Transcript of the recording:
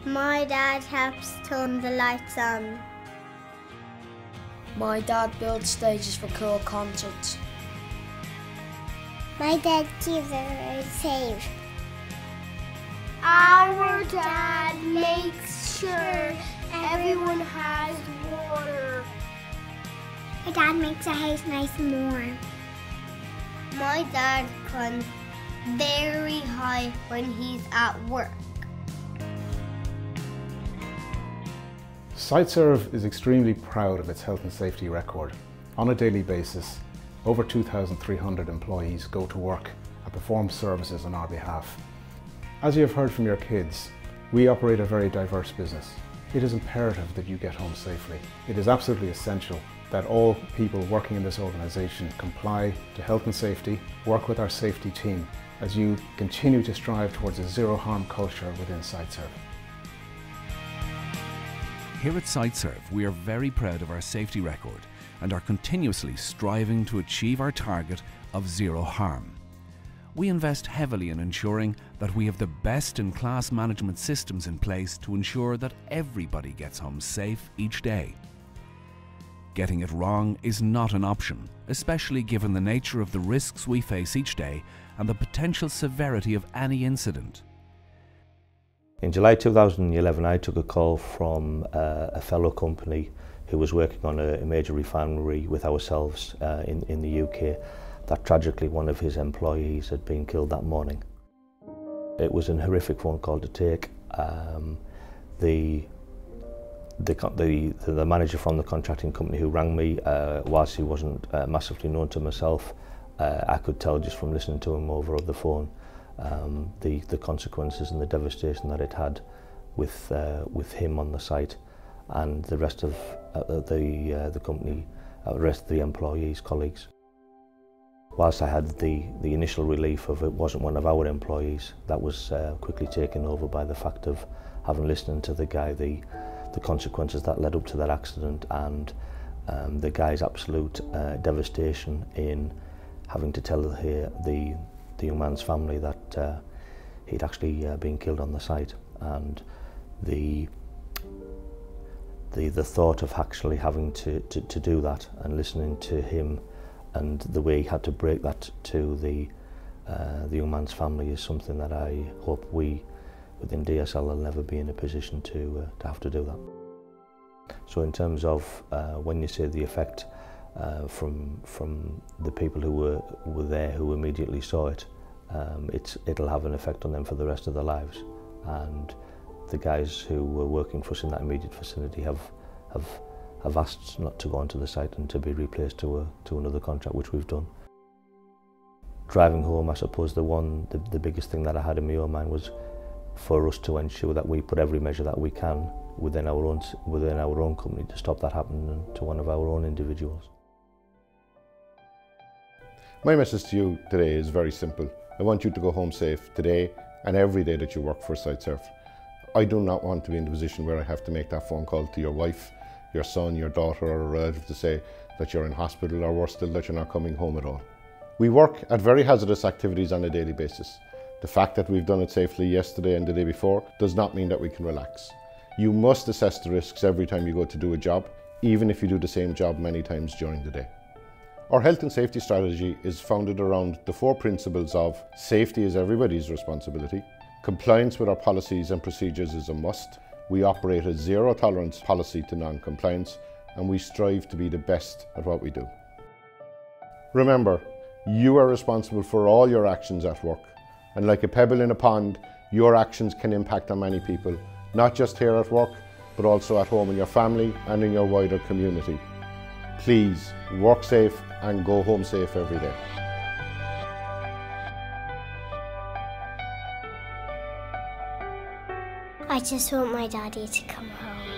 My dad helps turn the lights on. My dad builds stages for cool concerts. My dad keeps us safe. Our dad makes sure everyone has water. My dad makes the house nice and warm. My dad climbs very high when he's at work. Siteserv is extremely proud of its health and safety record. On a daily basis, over 2,300 employees go to work and perform services on our behalf. As you have heard from your kids, we operate a very diverse business. It is imperative that you get home safely. It is absolutely essential that all people working in this organisation comply to health and safety, work with our safety team as you continue to strive towards a zero harm culture within Siteserv. Here at Siteserv, we are very proud of our safety record and are continuously striving to achieve our target of zero harm. We invest heavily in ensuring that we have the best-in-class management systems in place to ensure that everybody gets home safe each day. Getting it wrong is not an option, especially given the nature of the risks we face each day and the potential severity of any incident. In July 2011, I took a call from a fellow company who was working on a major refinery with ourselves in the UK, that tragically one of his employees had been killed that morning. It was an horrific phone call to take. The manager from the contracting company who rang me, whilst he wasn't massively known to myself, I could tell just from listening to him over the phone the consequences and the devastation that it had with him on the site and the rest of the company, the rest of the employees, colleagues. Whilst I had the initial relief of it wasn't one of our employees, that was quickly taken over by the fact of having listened to the guy, the consequences that led up to that accident, and the guy's absolute devastation in having to tell the young man's family that he'd actually been killed on the site, and the thought of actually having to do that and listening to him and the way he had to break that to the young man's family is something that I hope we within DSL will never be in a position to have to do that. So in terms of when you say the effect from the people who were there, who immediately saw it, it'll have an effect on them for the rest of their lives. And the guys who were working for us in that immediate vicinity have asked not to go onto the site and to be replaced to another contract, which we've done. Driving home, I suppose the biggest thing that I had in my own mind was for us to ensure that we put every measure that we can within our own company to stop that happening to one of our own individuals. My message to you today is very simple. I want you to go home safe today and every day that you work for Siteserv. I do not want to be in the position where I have to make that phone call to your wife, your son, your daughter or a relative to say that you're in hospital or worse still that you're not coming home at all. We work at very hazardous activities on a daily basis. The fact that we've done it safely yesterday and the day before does not mean that we can relax. You must assess the risks every time you go to do a job, even if you do the same job many times during the day. Our health and safety strategy is founded around the 4 principles of safety is everybody's responsibility, compliance with our policies and procedures is a must, we operate a zero tolerance policy to non-compliance, and we strive to be the best at what we do. Remember, you are responsible for all your actions at work, and like a pebble in a pond, your actions can impact on many people, not just here at work, but also at home in your family and in your wider community. Please work safe and go home safe every day. I just want my daddy to come home.